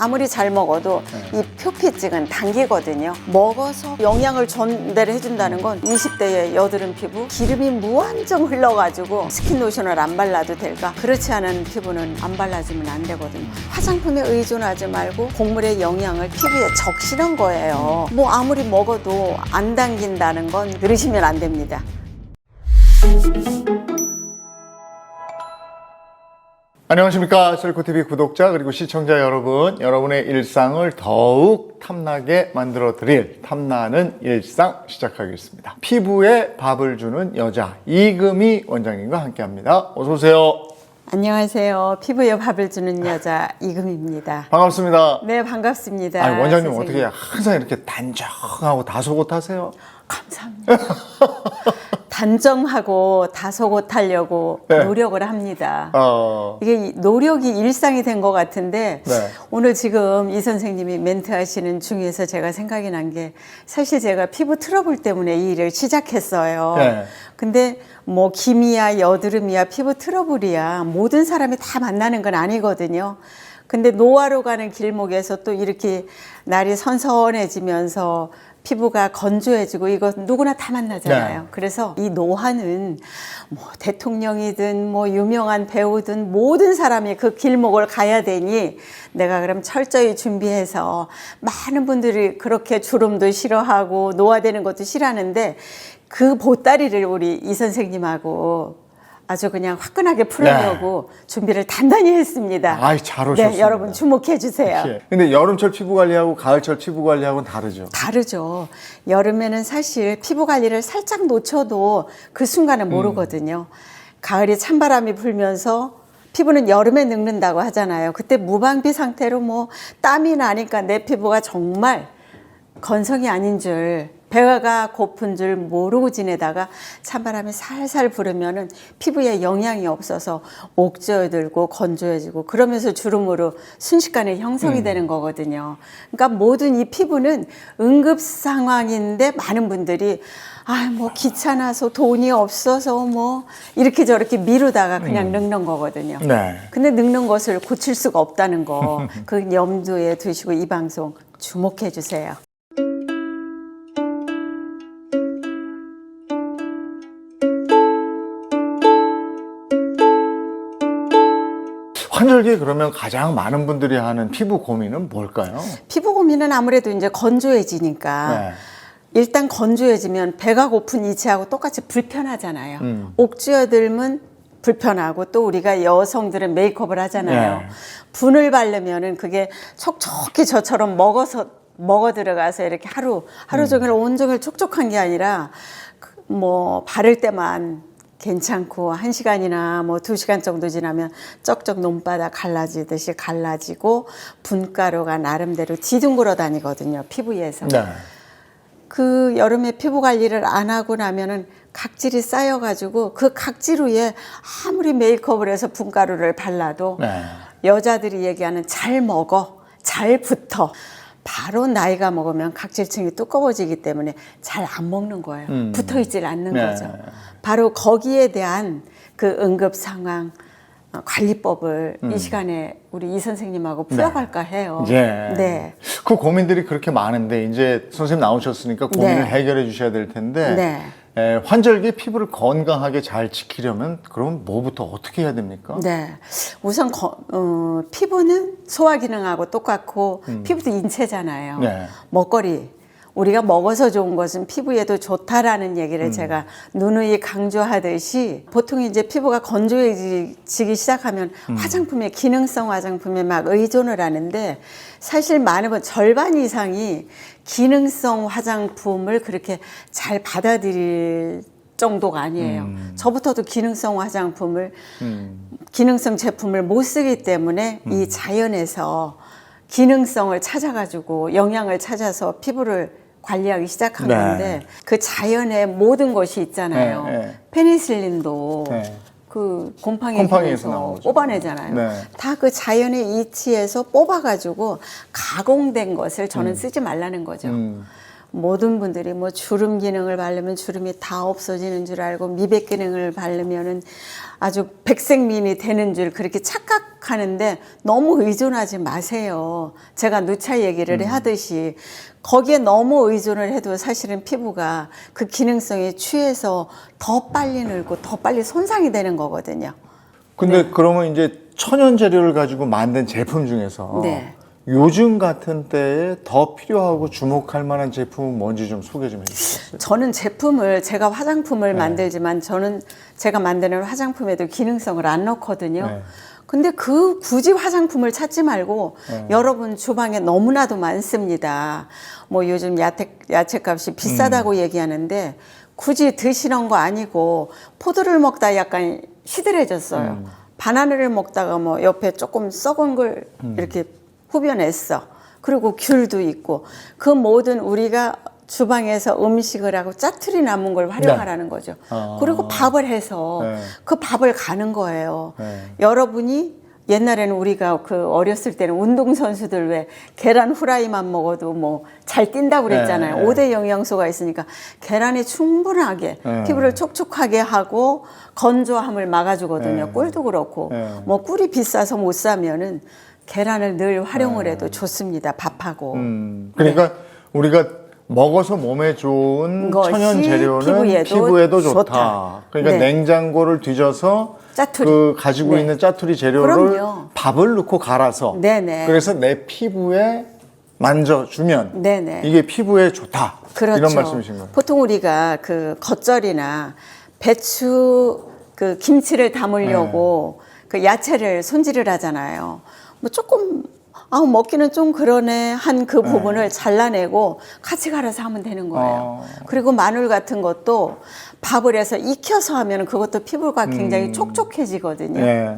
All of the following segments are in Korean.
아무리 잘 먹어도 이 표피증은 당기거든요. 먹어서 영양을 전달을 해준다는 건 20대의 여드름 피부, 기름이 무한정 흘러가지고 스킨 로션을 안 발라도 될까? 그렇지 않은 피부는 안 발라주면 안 되거든요. 화장품에 의존하지 말고 곡물의 영양을 피부에 적시는 거예요. 뭐 아무리 먹어도 안 당긴다는 건 그러시면 안 됩니다. 안녕하십니까. 셀코TV 구독자 그리고 시청자 여러분, 여러분의 일상을 더욱 탐나게 만들어 드릴 탐나는 일상 시작하겠습니다. 피부에 밥을 주는 여자 이금희 원장님과 함께합니다. 어서 오세요. 안녕하세요. 피부에 밥을 주는 여자 이금희입니다. 반갑습니다. 네, 반갑습니다. 아니, 원장님 선생님. 어떻게 항상 이렇게 단정하고 다소곳하세요? 감사합니다. 단정하고 다소곳하려고 네. 노력을 합니다. 이게 이게 노력이 일상이 된 것 같은데 네. 오늘 지금 이 선생님이 멘트 하시는 중에서 제가 생각이 난 게 사실 제가 피부 트러블 때문에 이 일을 시작했어요. 네. 근데 뭐 기미야 여드름이야 피부 트러블이야 모든 사람이 다 만나는 건 아니거든요. 근데 노화로 가는 길목에서 또 이렇게 날이 선선해지면서 피부가 건조해지고 이거 누구나 다 만나잖아요. 네. 그래서 이 노화는 뭐 대통령이든 뭐 유명한 배우든 모든 사람이 그 길목을 가야 되니 내가 그럼 철저히 준비해서 많은 분들이 그렇게 주름도 싫어하고 노화되는 것도 싫어하는데 그 보따리를 우리 이 선생님하고 아주 그냥 화끈하게 풀려고 준비를 단단히 했습니다. 아이, 잘 오셨습니다. 네, 여러분 주목해 주세요. 근데 여름철 피부 관리하고 가을철 피부 관리하고는 다르죠? 다르죠. 여름에는 사실 피부 관리를 살짝 놓쳐도 그 순간은 모르거든요. 가을에 찬바람이 불면서 피부는 여름에 늙는다고 하잖아요. 그때 무방비 상태로 뭐 땀이 나니까 내 피부가 정말 건성이 아닌 줄, 배가 고픈 줄 모르고 지내다가 찬바람이 살살 불으면은 피부에 영양이 없어서 옥저어들고 건조해지고 그러면서 주름으로 순식간에 형성이 되는 거거든요. 그러니까 모든 이 피부는 응급 상황인데 많은 분들이 뭐 귀찮아서 돈이 없어서 뭐 이렇게 저렇게 미루다가 그냥 늙는 거거든요. 네. 근데 늙는 것을 고칠 수가 없다는 거, 그 염두에 두시고 이 방송 주목해 주세요. 환절기에 그러면 가장 많은 분들이 하는 피부 고민은 뭘까요? 피부 고민은 아무래도 이제 건조해지니까 네. 일단 건조해지면 배가 고픈 이치하고 똑같이 불편하잖아요. 옥주어들면 불편하고 또 우리가 여성들은 메이크업을 하잖아요. 네. 분을 바르면은 그게 촉촉히 저처럼 먹어 들어가서 이렇게 하루 종일 온종일 촉촉한 게 아니라 뭐 바를 때만 괜찮고 1시간이나 뭐 2시간 정도 지나면 쩍쩍 논바닥 갈라지듯이 갈라지고 분가루가 나름대로 뒤둥그러 다니거든요. 피부 위에서. 네. 그 여름에 피부 관리를 안 하고 나면은 각질이 쌓여가지고 그 각질 위에 아무리 메이크업을 해서 분가루를 발라도 네. 여자들이 얘기하는 잘 먹어, 잘 붙어. 바로 나이가 먹으면 각질층이 두꺼워지기 때문에 잘 안 먹는 거예요. 붙어있질 않는 네. 거죠. 바로 거기에 대한 그 응급 상황 관리법을 이 시간에 우리 이 선생님하고 풀어갈까 해요. 예. 네. 그 고민들이 그렇게 많은데 이제 선생님 나오셨으니까 고민을 네. 해결해 주셔야 될 텐데 네. 환절기 피부를 건강하게 잘 지키려면 그럼 뭐부터 어떻게 해야 됩니까? 네. 우선 피부는 소화 기능하고 똑같고 피부도 인체잖아요. 네. 먹거리. 우리가 먹어서 좋은 것은 피부에도 좋다라는 얘기를 제가 누누이 강조하듯이 보통 이제 피부가 건조해지기 시작하면 화장품에 기능성 화장품에 막 의존을 하는데 사실 많은 분 절반 이상이 기능성 화장품을 그렇게 잘 받아들일 정도가 아니에요. 저부터도 기능성 화장품을 기능성 제품을 못 쓰기 때문에 이 자연에서 기능성을 찾아가지고 영양을 찾아서 피부를 관리하기 시작한 네. 건데 그 자연의 모든 것이 있잖아요. 네, 네. 페니실린도 네. 그 곰팡이에서 곰팡이에서 나오죠. 뽑아내잖아요. 네. 다 그 자연의 이치에서 뽑아가지고 가공된 것을 저는 쓰지 말라는 거죠. 모든 분들이 뭐 주름 기능을 바르면 주름이 다 없어지는 줄 알고 미백 기능을 바르면은 아주 백색미인이 되는 줄 그렇게 착각하는데 너무 의존하지 마세요. 제가 누차 얘기를 하듯이 거기에 너무 의존을 해도 사실은 피부가 그 기능성에 취해서 더 빨리 늙고 더 빨리 손상이 되는 거거든요. 근데 그러면 이제 천연 재료를 가지고 만든 제품 중에서 네. 요즘 같은 때에 더 필요하고 주목할 만한 제품은 뭔지 좀 소개 좀 해주세요. 저는 제가 화장품을 만들지만 저는 제가 만드는 화장품에도 기능성을 안 넣거든요. 네. 근데 굳이 화장품을 찾지 말고 여러분 주방에 너무나도 많습니다. 뭐 요즘 야채값이 비싸다고 얘기하는데 굳이 드시는 거 아니고 포도를 먹다 약간 시들해졌어요. 바나나를 먹다가 뭐 옆에 조금 썩은 걸 이렇게 후벼냈어. 그리고 귤도 있고 그 모든 우리가 주방에서 음식을 하고 짜투리 남은 걸 활용하라는 거죠. 그리고 밥을 해서 그 밥을 가는 거예요. 여러분이 옛날에는 우리가 그 어렸을 때는 운동선수들 왜 계란 후라이만 먹어도 뭐 잘 뛴다고 그랬잖아요. 5대 영양소가 있으니까 계란이 충분하게 피부를 촉촉하게 하고 건조함을 막아주거든요. 꿀도 그렇고 뭐 꿀이 비싸서 못 사면은 계란을 늘 활용을 해도 좋습니다. 밥하고. 그러니까 우리가 먹어서 몸에 좋은 것이 천연 재료는 피부에도 좋다. 그러니까 네. 냉장고를 뒤져서 짜투리. 그 가지고 네. 있는 짜투리 재료를 그럼요. 밥을 넣고 갈아서 네네. 그래서 내 피부에 만져주면 네네. 이게 피부에 좋다. 그렇죠. 이런 말씀이신 거예요. 보통 우리가 그 겉절이나 배추 그 김치를 담으려고 그 야채를 손질을 하잖아요. 뭐 조금 먹기는 좀 그러네 한 그 부분을 잘라내고 같이 갈아서 하면 되는 거예요. 그리고 마늘 같은 것도 밥을 해서 익혀서 하면 그것도 피부가 굉장히 촉촉해지거든요. 네.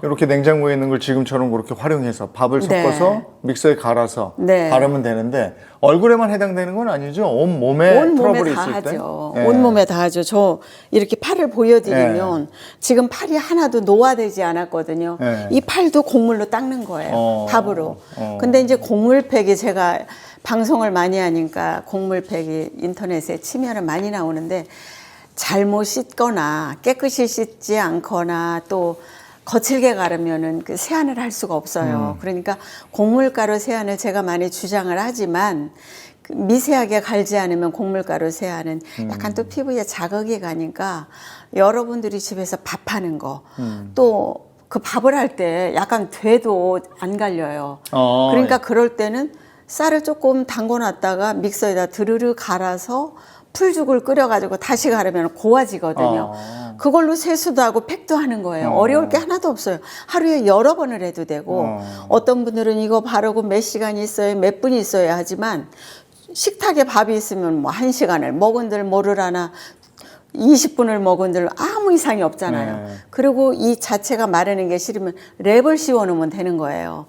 이렇게 냉장고에 있는 걸 지금처럼 그렇게 활용해서 밥을 섞어서 믹서에 갈아서 네. 바르면 되는데 얼굴에만 해당되는 건 아니죠? 온 몸에 온 몸에 트러블이 다 있을 때. 하죠. 네. 온 몸에 다 하죠. 저 이렇게 팔을 보여드리면 지금 팔이 하나도 노화되지 않았거든요. 네. 이 팔도 곡물로 닦는 거예요. 밥으로. 근데 이제 곡물팩이 제가 방송을 많이 하니까 곡물팩이 인터넷에 치면은 많이 나오는데 잘못 씻거나 깨끗이 씻지 않거나 또 거칠게 가르면은 그 세안을 할 수가 없어요. 그러니까 곡물가루 세안을 제가 많이 주장을 하지만 그 미세하게 갈지 않으면 곡물가루 세안은 약간 또 피부에 자극이 가니까 여러분들이 집에서 밥하는 거 또 그 밥을 할 때 약간 돼도 안 갈려요. 그러니까 그럴 때는 쌀을 조금 담궈놨다가 믹서에다 드르르 갈아서 풀죽을 끓여가지고 다시 가르면 고와지거든요. 그걸로 세수도 하고 팩도 하는 거예요. 어려울 게 하나도 없어요. 하루에 여러 번을 해도 되고 어떤 분들은 이거 바르고 몇 시간이 있어야 몇 분이 있어야 하지만 식탁에 밥이 있으면 뭐 1시간을 먹은들 모르라나 20분을 먹은들 아무 이상이 없잖아요. 그리고 이 자체가 마르는 게 싫으면 랩을 씌워 놓으면 되는 거예요.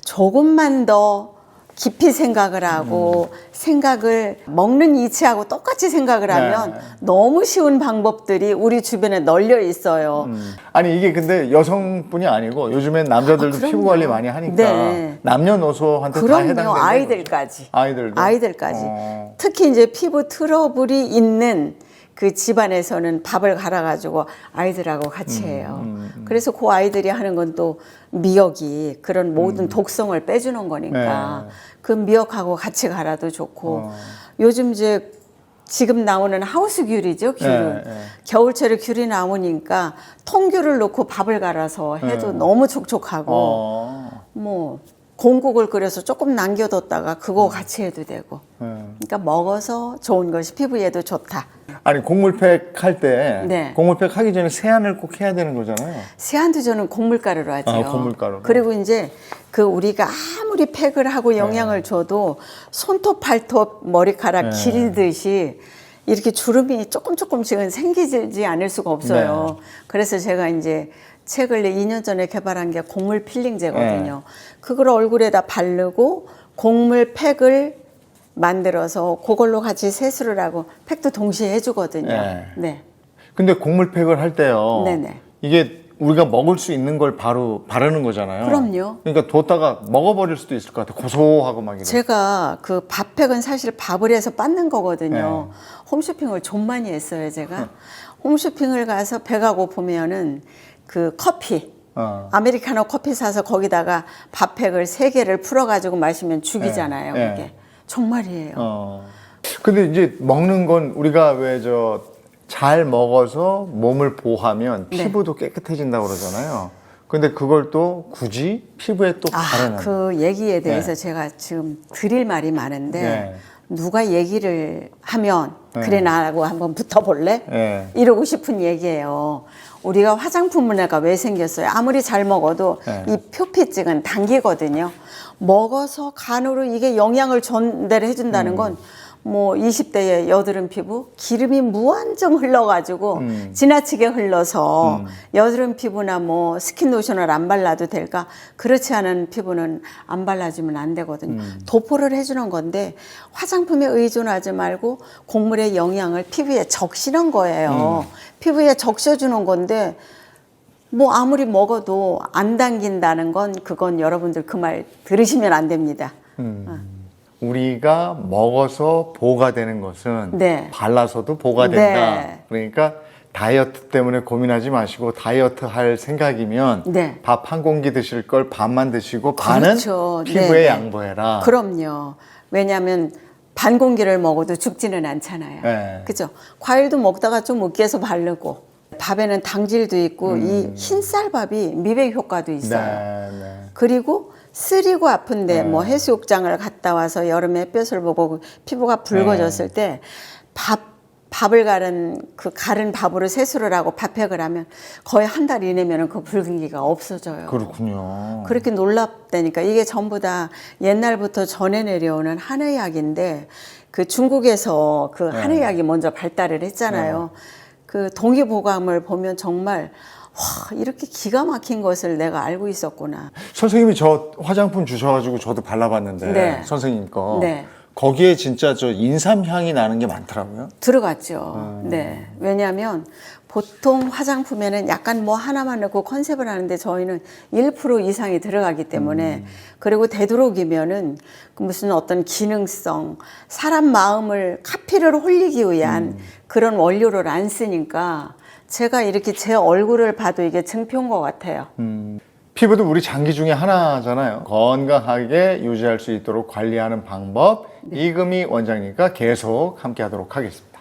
조금만 더 깊이 생각을 하고 생각을 먹는 이치하고 똑같이 생각을 하면 너무 쉬운 방법들이 우리 주변에 널려 있어요. 아니 이게 근데 여성뿐이 아니고 요즘엔 남자들도 그럼요. 피부 관리 많이 하니까 네. 남녀노소한테 다 그럼요. 해당되는 아이들까지. 아이들도. 아이들까지. 특히 이제 피부 트러블이 있는 그 집안에서는 밥을 갈아가지고 아이들하고 같이 해요. 그래서 그 아이들이 하는 건 또 미역이 그런 모든 독성을 빼주는 거니까 그 미역하고 같이 갈아도 좋고 요즘 이제 지금 나오는 하우스 귤이죠, 귤은. 겨울철에 귤이 나오니까 통귤을 넣고 밥을 갈아서 해도 너무 촉촉하고 뭐 공국을 끓여서 조금 남겨뒀다가 그거 같이 해도 되고. 그러니까 먹어서 좋은 것이 피부에도 좋다. 아니 곡물팩 할 때 네. 곡물팩 하기 전에 세안을 꼭 해야 되는 거잖아요. 세안도 저는 곡물가루로 하죠. 곡물가루로. 그리고 이제 그 우리가 아무리 팩을 하고 영양을 줘도 손톱 발톱 머리카락 길듯이 이렇게 주름이 조금씩은 생기지 않을 수가 없어요. 그래서 제가 이제 책을 2년 전에 개발한 게 곡물 필링제거든요. 그걸 얼굴에다 바르고 곡물 팩을 만들어서 그걸로 같이 세수를 하고 팩도 동시에 해주거든요. 네. 근데 곡물팩을 할 때요. 네네. 이게 우리가 먹을 수 있는 걸 바로 바르는 거잖아요. 그럼요. 그러니까 뒀다가 먹어버릴 수도 있을 것 같아. 고소하고 막 이래. 제가 그 밥팩은 사실 밥을 해서 빻는 거거든요. 네. 홈쇼핑을 좀 많이 했어요, 제가. 홈쇼핑을 가서 배가 고프면은 그 커피, 아메리카노 커피 사서 거기다가 밥팩을 3개를 풀어가지고 마시면 죽이잖아요. 네. 그게. 정말이에요. 근데 이제 먹는 건 우리가 왜 잘 먹어서 몸을 보호하면 네. 피부도 깨끗해진다고 그러잖아요. 근데 그걸 또 굳이 피부에 또 바르는. 그 얘기에 대해서 네. 제가 지금 드릴 말이 많은데 네. 누가 얘기를 하면 네. 그래 나라고 한번 붙어볼래? 네. 이러고 싶은 얘기예요. 우리가 화장품 문화가 왜 생겼어요? 아무리 잘 먹어도 네. 이 표피증은 당기거든요. 먹어서 간으로 이게 영양을 전달해 준다는 건 뭐 20대의 여드름 피부 기름이 무한정 흘러가지고 지나치게 흘러서 여드름 피부나 뭐 스킨 로션을 안 발라도 될까? 그렇지 않은 피부는 안 발라주면 안 되거든요. 도포를 해주는 건데 화장품에 의존하지 말고 곡물의 영양을 피부에 적시는 거예요. 피부에 적셔주는 건데 뭐 아무리 먹어도 안 당긴다는 건 그건 여러분들 그 말 들으시면 안 됩니다. 우리가 먹어서 보호가 되는 것은 네. 발라서도 보호가 된다. 네. 그러니까 다이어트 때문에 고민하지 마시고 다이어트 할 생각이면 네. 밥 한 공기 드실 걸 반만 드시고 반은 그렇죠. 피부에 네, 네. 양보해라. 그럼요. 왜냐하면 반 공기를 먹어도 죽지는 않잖아요. 네. 그죠? 과일도 먹다가 좀 으깨서 바르고 밥에는 당질도 있고 이 흰쌀밥이 미백 효과도 있어요. 네. 그리고 쓰리고 아픈데 뭐 해수욕장을 갔다 와서 여름에 햇볕을 보고 피부가 붉어졌을 때 밥을 가른 밥으로 세수를 하고 밥팩을 하면 거의 한 달 이내면은 그 붉은기가 없어져요. 그렇군요. 그렇게 놀랍다니까. 이게 전부 다 옛날부터 전해 내려오는 한의학인데 그 중국에서 그 한의학이 먼저 발달을 했잖아요. 그 동의보감을 보면 정말 와, 이렇게 기가 막힌 것을 내가 알고 있었구나. 선생님이 저 화장품 주셔가지고 저도 발라봤는데 네. 선생님 거 네. 거기에 진짜 저 인삼 향이 나는 게 많더라고요. 들어갔죠. 네. 왜냐하면 보통 화장품에는 약간 뭐 하나만 넣고 컨셉을 하는데 저희는 1% 이상이 들어가기 때문에 그리고 되도록이면은 그 무슨 어떤 기능성, 사람 마음을 카피를 홀리기 위한 그런 원료를 안 쓰니까 제가 이렇게 제 얼굴을 봐도 이게 증표인 것 같아요. 피부도 우리 장기 중에 하나잖아요. 건강하게 유지할 수 있도록 관리하는 방법 이금희 원장님과 계속 함께 하도록 하겠습니다.